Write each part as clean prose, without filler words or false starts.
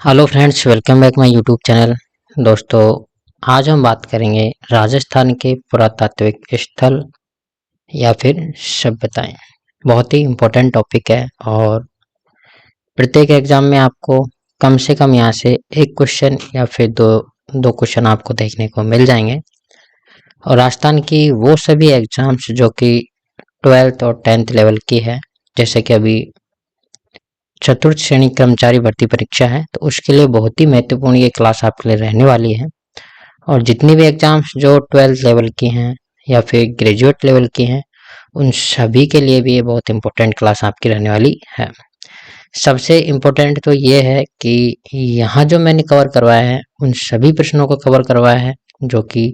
Hello friends, welcome back my YouTube channel. दोस्तों, आज हम बात करेंगे राजस्थान के पुरातात्विक स्थल या फिर सभ्यताएं। बहुत ही इम्पोर्टेंट टॉपिक है और प्रत्येक एग्जाम में आपको कम से कम यहाँ से एक क्वेश्चन या फिर दो क्वेश्चन आपको देखने को मिल जाएंगे। और राजस्थान की वो सभी एग्जाम्स जो कि 12th और 10th लेवल की है, जैसे कि अभी चतुर्थ श्रेणी कर्मचारी भर्ती परीक्षा है, तो उसके लिए बहुत ही महत्वपूर्ण ये क्लास आपके लिए रहने वाली है। और जितनी भी एग्जाम्स जो 12th लेवल की हैं या फिर ग्रेजुएट लेवल की हैं, उन सभी के लिए भी ये बहुत इंपॉर्टेंट क्लास आपकी रहने वाली है। सबसे इम्पोर्टेंट तो ये है कि यहाँ जो मैंने कवर करवाया है उन सभी प्रश्नों को कवर करवाया है जो कि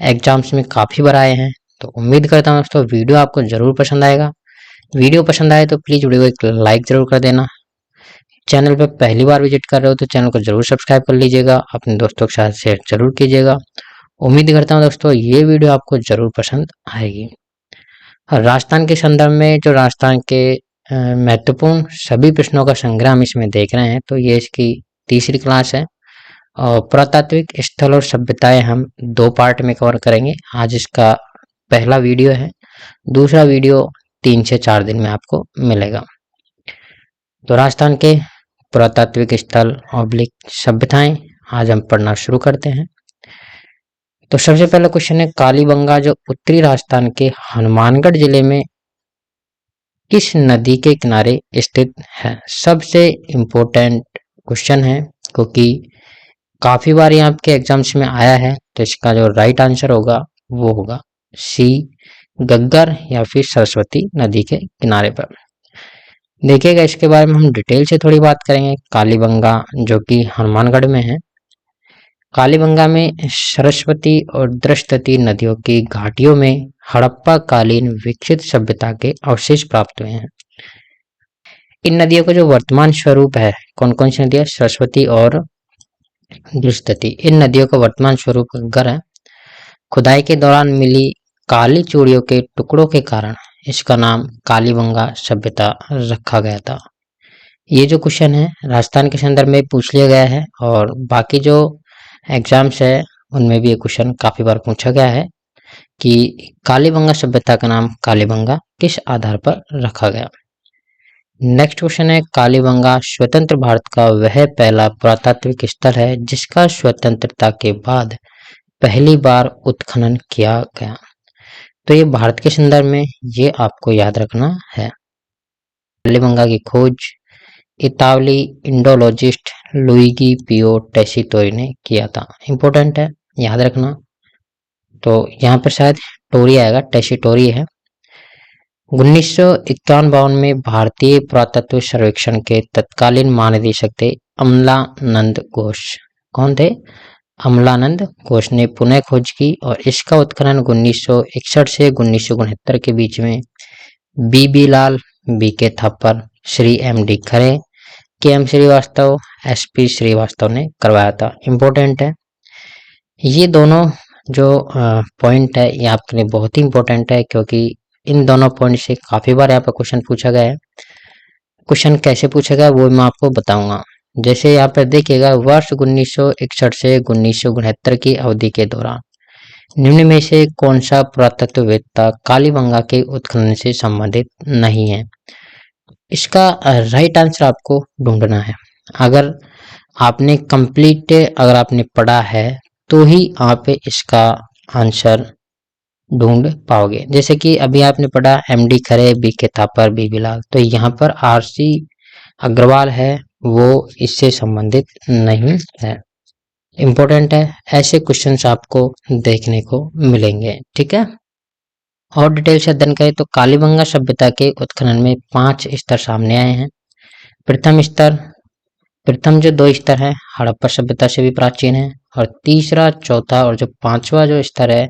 एग्जाम्स में काफ़ी बार आए हैं। तो उम्मीद करता हूँ दोस्तों वीडियो आपको ज़रूर पसंद आएगा। वीडियो पसंद आए तो प्लीज़ वीडियो को एक लाइक ज़रूर कर देना। चैनल पर पहली बार विजिट कर रहे हो तो चैनल को जरूर सब्सक्राइब कर लीजिएगा, अपने दोस्तों के साथ शेयर जरूर कीजिएगा। उम्मीद करता हूँ दोस्तों ये वीडियो आपको जरूर पसंद आएगी। और राजस्थान के संदर्भ में जो राजस्थान के महत्वपूर्ण सभी प्रश्नों का संग्रह हम इसमें देख रहे हैं, तो ये इसकी तीसरी क्लास है। और पुरातात्विक स्थल और सभ्यताएं हम दो पार्ट में कवर करेंगे। आज इसका पहला वीडियो है, दूसरा वीडियो 3 से 4 दिन में आपको मिलेगा। तो राजस्थान के पुरातात्विक स्थल ऑब्लिक सभ्यताएं आज हम पढ़ना शुरू करते हैं। तो सबसे पहला क्वेश्चन है, कालीबंगा जो उत्तरी राजस्थान के हनुमानगढ़ जिले में किस नदी के किनारे स्थित है। सबसे इम्पोर्टेंट क्वेश्चन है क्योंकि काफी बार ये आपके एग्जाम्स में आया है। तो इसका जो राइट आंसर होगा वो होगा सी, गग्गर या फिर सरस्वती नदी के किनारे पर। देखिएगा, इसके बारे में हम डिटेल से थोड़ी बात करेंगे। कालीबंगा जो कि हनुमानगढ़ में है, कालीबंगा में सरस्वती और दृष्टति नदियों की घाटियों में हड़प्पा कालीन विकसित सभ्यता के अवशेष प्राप्त हुए हैं। इन नदियों का जो वर्तमान स्वरूप है, कौन कौन सी नदियां, सरस्वती और दृष्टति, इन नदियों का वर्तमान स्वरूप गग्गर है। खुदाई के दौरान मिली काली चूड़ियों के टुकड़ों के कारण इसका नाम कालीबंगा सभ्यता रखा गया था। ये जो क्वेश्चन है राजस्थान के संदर्भ में पूछ लिया गया है और बाकी जो एग्जाम्स है उनमें भी ये क्वेश्चन काफी बार पूछा गया है कि कालीबंगा सभ्यता का नाम कालीबंगा किस आधार पर रखा गया। नेक्स्ट क्वेश्चन है, कालीबंगा स्वतंत्र भारत का वह पहला पुरातात्विक स्थल है जिसका स्वतंत्रता के बाद पहली बार उत्खनन किया गया। तो ये भारत के संदर्भ में ये आपको याद रखना है। कालीबंगा की खोज इतावली इंडोलॉजिस्ट लुइगी पियो टेसिटोरी ने किया था। इंपॉर्टेंट है, याद रखना। तो यहाँ पर शायद टोरी आएगा, टेसिटोरी है। 1951 में भारतीय पुरातत्व सर्वेक्षण के तत्कालीन महानिदेशक थे अमलानंद घोष। कौन थे? अमलानंद घोष ने पुनः खोज की और इसका उत्खनन 1961 से 1969 के बीच में बीबी Lal, B K Thapar, Shri M D Khare, K M Srivastava, S P Srivastava ने करवाया था। इम्पोर्टेंट है, ये दोनों जो पॉइंट है ये आपके लिए बहुत ही इम्पोर्टेंट है क्योंकि इन दोनों पॉइंट से काफी बार यहाँ पर क्वेश्चन पूछा गया है। क्वेश्चन कैसे पूछा गया वो मैं आपको बताऊंगा। जैसे यहाँ पर देखिएगा, वर्ष 1961 से 1969 की अवधि के दौरान निम्न में से कौन सा पुरातत्ववेत्ता कालीबंगा के उत्खनन से संबंधित नहीं है। इसका राइट आंसर आपको ढूंढना है। अगर आपने अगर आपने पढ़ा है तो ही आप इसका आंसर ढूंढ पाओगे। जैसे कि अभी आपने पढ़ा एम डी खरे, B K Thapar, B Bilal, तो यहाँ पर आर सी अग्रवाल है, वो इससे संबंधित नहीं है। इम्पोर्टेंट है, ऐसे क्वेश्चंस आपको देखने को मिलेंगे। ठीक है, और डिटेल से अध्ययन करें तो कालीबंगा सभ्यता के उत्खनन में 5 स्तर सामने आए हैं। प्रथम जो 2 स्तर है हड़प्पा सभ्यता से भी प्राचीन है और तीसरा, चौथा और जो 5वां जो स्तर है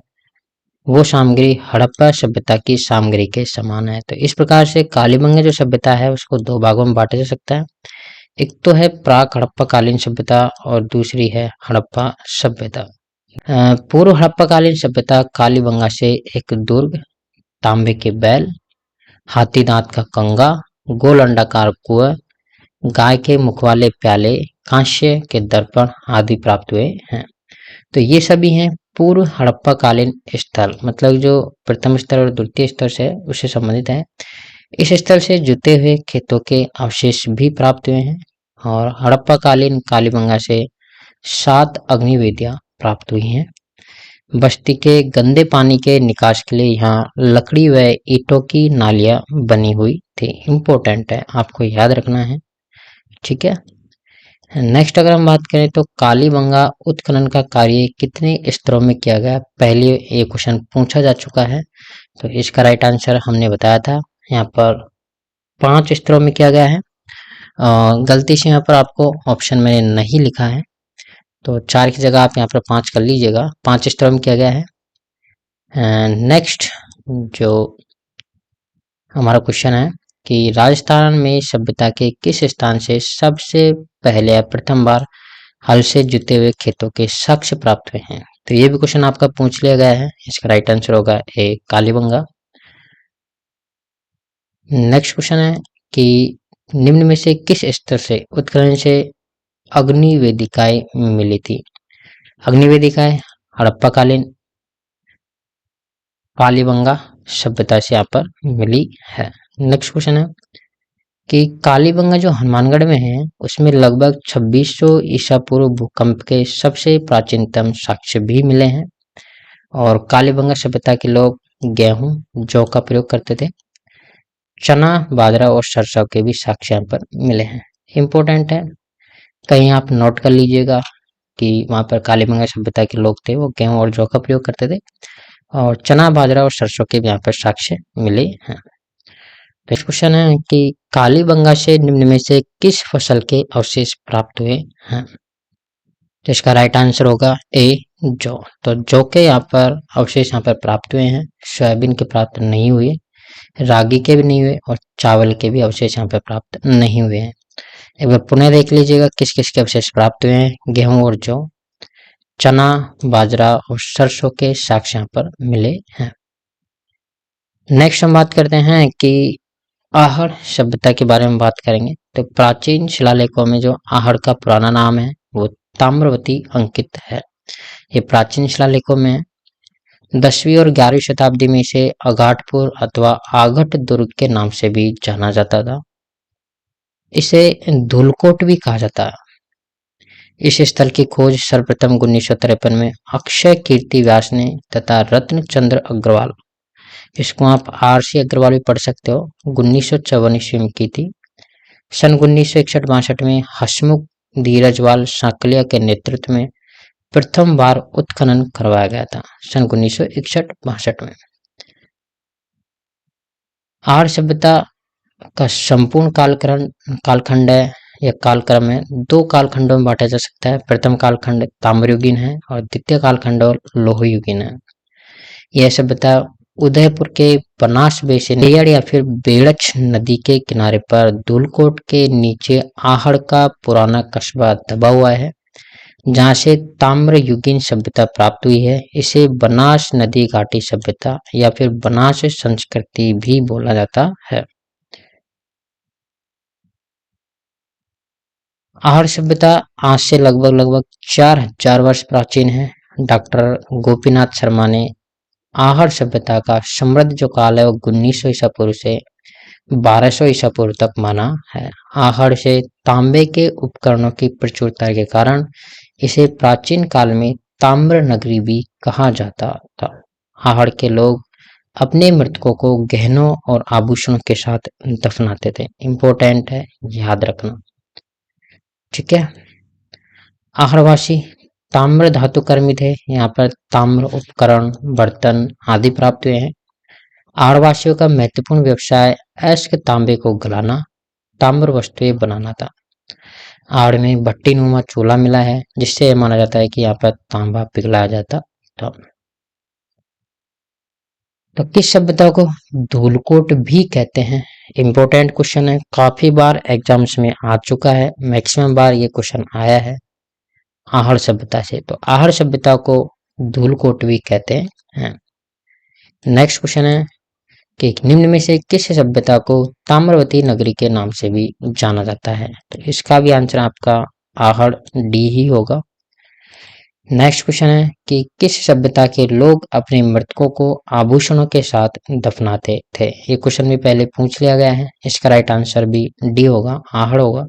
वो सामग्री हड़प्पा सभ्यता की सामग्री के समान है। तो इस प्रकार से कालीबंगा जो सभ्यता है उसको 2 भागों में बांटा जा सकता है। एक तो है प्राक हड़प्पा कालीन सभ्यता और दूसरी है हड़प्पा सभ्यता। पूर्व हड़प्पा कालीन सभ्यता कालीबंगा से एक दुर्ग, तांबे के बैल, हाथी दांत का कंगा, गोल अंडाकार कुआं, गाय के मुख वाले प्याले, कांस्य के दर्पण आदि प्राप्त हुए हैं। तो ये सभी हैं पूर्व हड़प्पा कालीन स्थल, मतलब जो प्रथम स्तर और द्वितीय स्तर से उससे संबंधित है। इस स्थल से जुते हुए खेतों के अवशेष भी प्राप्त हुए हैं और हड़प्पा कालीन कालीबंगा से 7 अग्निवेदियां प्राप्त हुई हैं। बस्ती के गंदे पानी के निकास के लिए यहाँ लकड़ी व ईंटों की नालियां बनी हुई थी। इम्पोर्टेंट है, आपको याद रखना है, ठीक है। नेक्स्ट अगर हम बात करें तो कालीबंगा उत्खनन का कार्य कितने स्तरों में किया गया, पहले ये क्वेश्चन पूछा जा चुका है। तो इसका राइट आंसर हमने बताया था, यहाँ पर 5 स्तरों में किया गया है। गलती से यहाँ पर आपको ऑप्शन मैंने नहीं लिखा है, तो 4 की जगह आप यहाँ पर 5 कर लीजिएगा। 5 स्तरों में किया गया है। नेक्स्ट जो हमारा क्वेश्चन है कि राजस्थान में सभ्यता के किस स्थान से सबसे पहले या प्रथम बार हल से जुते हुए खेतों के साक्ष्य प्राप्त हुए हैं। तो ये भी क्वेश्चन आपका पूछ लिया गया है। इसका राइट आंसर होगा ए, कालीबंगा। नेक्स्ट क्वेश्चन है कि निम्न में से किस स्तर से उत्खनन से अग्नि वेदिकाएं मिली थी। अग्नि वेदिकाएं हड़प्पाकालीन कालीबंगा सभ्यता से यहाँ पर मिली है। नेक्स्ट क्वेश्चन है कि कालीबंगा जो हनुमानगढ़ में है उसमें लगभग 2600 ईसा पूर्व भूकंप के सबसे प्राचीनतम साक्ष्य भी मिले हैं और कालीबंगा सभ्यता के लोग गेहूं जौ का प्रयोग करते थे। चना बाजरा और सरसों के भी साक्ष्य यहाँ पर मिले हैं। इम्पोर्टेंट है, कहीं आप नोट कर लीजिएगा कि वहाँ पर कालीबंगा सभ्यता के लोग थे वो गेहूं और जौ का प्रयोग करते थे और चना बाजरा और सरसों के भी यहाँ पर साक्ष्य मिले हैं। नेक्स्ट क्वेश्चन है कि कालीबंगा से निम्न में से किस फसल के अवशेष प्राप्त हुए हैं। तो इसका राइट आंसर होगा ए, जौ। तो जौ के यहाँ पर अवशेष यहाँ पर प्राप्त हुए हैं, सोयाबीन के प्राप्त नहीं हुए, रागी के भी नहीं हुए और चावल के भी अवशेष यहाँ पर प्राप्त नहीं हुए हैं। एक बार पुनः देख लीजिएगा किस किस के अवशेष प्राप्त हुए हैं। गेहूं और जौ, चना बाजरा और सरसों के साक्ष्य यहाँ पर मिले हैं। नेक्स्ट हम बात करते हैं कि आहड़ सभ्यता के बारे में बात करेंगे। तो प्राचीन शिलालेखों में जो आहड़ का पुराना नाम है वो ताम्रवती अंकित है। ये प्राचीन शिलालेखों में 10वीं और 11वीं शताब्दी में इसे अघाटपुर अथवा आघट दुर्ग के नाम से भी जाना जाता था। इसे धूलकोट भी कहा जाता है। इस स्थल की खोज सर्वप्रथम 1953 में अक्षय कीर्ति व्यास ने तथा रत्नचंद्र अग्रवाल, इसको आप आर.सी. अग्रवाल भी पढ़ सकते हो, 1954 ईस्वी में की थी। सन 1961-62 में हसमुख धीरजवाल सांकलिया के नेतृत्व में प्रथम बार उत्खनन करवाया गया था, सन 1961-62 में। आर्य सभ्यता का संपूर्ण कालखंड है या कालक्रम है, 2 कालखंडों में बांटा जा सकता है। प्रथम कालखंड ताम्रयुगीन है और द्वितीय कालखंड और लोहयुगीन है। यह सभ्यता उदयपुर के बनास बेसिन या फिर बेड़च नदी के किनारे पर धूलकोट के नीचे आहड़ का पुराना कस्बा दबा हुआ है, जहाँ से ताम्रयुगीन सभ्यता प्राप्त हुई है। इसे बनास नदी घाटी सभ्यता या फिर बनास संस्कृति भी बोला जाता है। आहड़ सभ्यता आज से लगभग 4000 वर्ष प्राचीन है। डॉक्टर गोपीनाथ शर्मा ने आहड़ सभ्यता का समृद्ध जो काल है वो 1900 ईसा पूर्व से 1200 ईसा पूर्व तक माना है। आहड़ से तांबे के उपकरणों की प्रचुरता के कारण इसे प्राचीन काल में ताम्र नगरी भी कहा जाता था। आहड़ के लोग अपने मृतकों को गहनों और आभूषणों के साथ दफनाते थे। इम्पोर्टेंट है, याद रखना, ठीक है। आहड़वासी ताम्र धातु कर्मी थे। यहाँ पर ताम्र उपकरण, बर्तन आदि प्राप्त हुए हैं। आहड़वासियों का महत्वपूर्ण व्यवसाय अयस्क तांबे को गलाना, ताम्र वस्तुएं बनाना था। आहड़ में भट्टी नुमा चूल्हा मिला है, जिससे यह माना जाता है कि यहाँ पर तांबा पिघलाया जाता था। तो किस सभ्यता को धूलकोट भी कहते हैं? इम्पोर्टेंट क्वेश्चन है, काफी बार एग्जाम्स में आ चुका है, मैक्सिमम बार ये क्वेश्चन आया है आहड़ सभ्यता से। तो आहड़ सभ्यता को धूलकोट भी कहते हैं। नेक्स्ट क्वेश्चन है कि निम्न में से किस सभ्यता को ताम्रवती नगरी के नाम से भी जाना जाता है? तो इसका भी आंसर आपका आहड़ डी ही होगा। नेक्स्ट क्वेश्चन है कि किस सभ्यता के लोग अपने मृतकों को आभूषणों के साथ दफनाते थे? ये क्वेश्चन भी पहले पूछ लिया गया है, इसका राइट आंसर भी डी होगा, आहड़ होगा।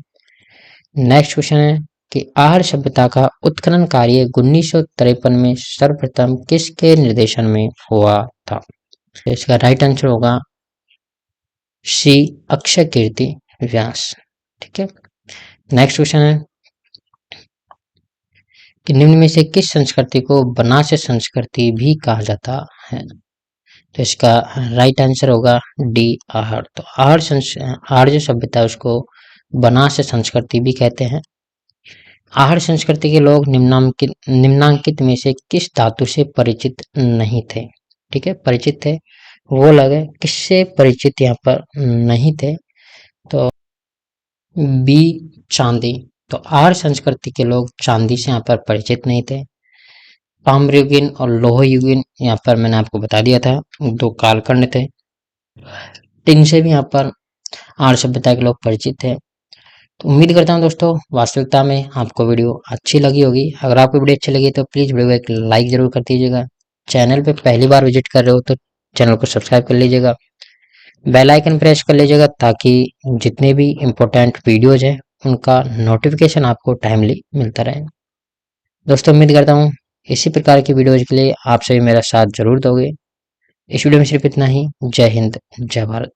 नेक्स्ट क्वेश्चन है कि आहड़ सभ्यता का उत्खनन कार्य 1953 में सर्वप्रथम किसके निर्देशन में हुआ था? तो इसका राइट आंसर होगा सी, अक्षय कीर्ति व्यास। ठीक है। नेक्स्ट क्वेश्चन है कि निम्न में से किस संस्कृति को बनारस संस्कृति भी कहा जाता है? तो इसका राइट आंसर होगा डी, आहड़। तो आहड़ जो सभ्यता है उसको बनारस संस्कृति भी कहते हैं। आहड़ संस्कृति के लोग निम्नांकित में से किस धातु से परिचित नहीं थे? ठीक है, परिचित थे वो अलग है, किससे परिचित यहाँ पर नहीं थे? तो बी, चांदी। तो आहड़ संस्कृति के लोग चांदी से यहाँ पर परिचित नहीं थे। ताम्रयुगीन और लोहयुगीन यहाँ पर मैंने आपको बता दिया था, दो कालखंड थे, इनसे भी यहाँ पर आहड़ सभ्यता के लोग परिचित थे। तो उम्मीद करता हूँ दोस्तों वास्तविकता में आपको वीडियो अच्छी लगी होगी। अगर आपको वीडियो अच्छी लगी तो प्लीज़ वीडियो को एक लाइक जरूर कर दीजिएगा। चैनल पे पहली बार विजिट कर रहे हो तो चैनल को सब्सक्राइब कर लीजिएगा, बेल आइकन प्रेस कर लीजिएगा ताकि जितने भी इम्पोर्टेंट वीडियोज हैं उनका नोटिफिकेशन आपको टाइमली मिलता रहे। दोस्तों उम्मीद करता हूँ इसी प्रकार की वीडियोज के लिए आप सभी मेरा साथ जरूर दोगे। इस वीडियो में सिर्फ इतना ही। जय हिंद, जय भारत।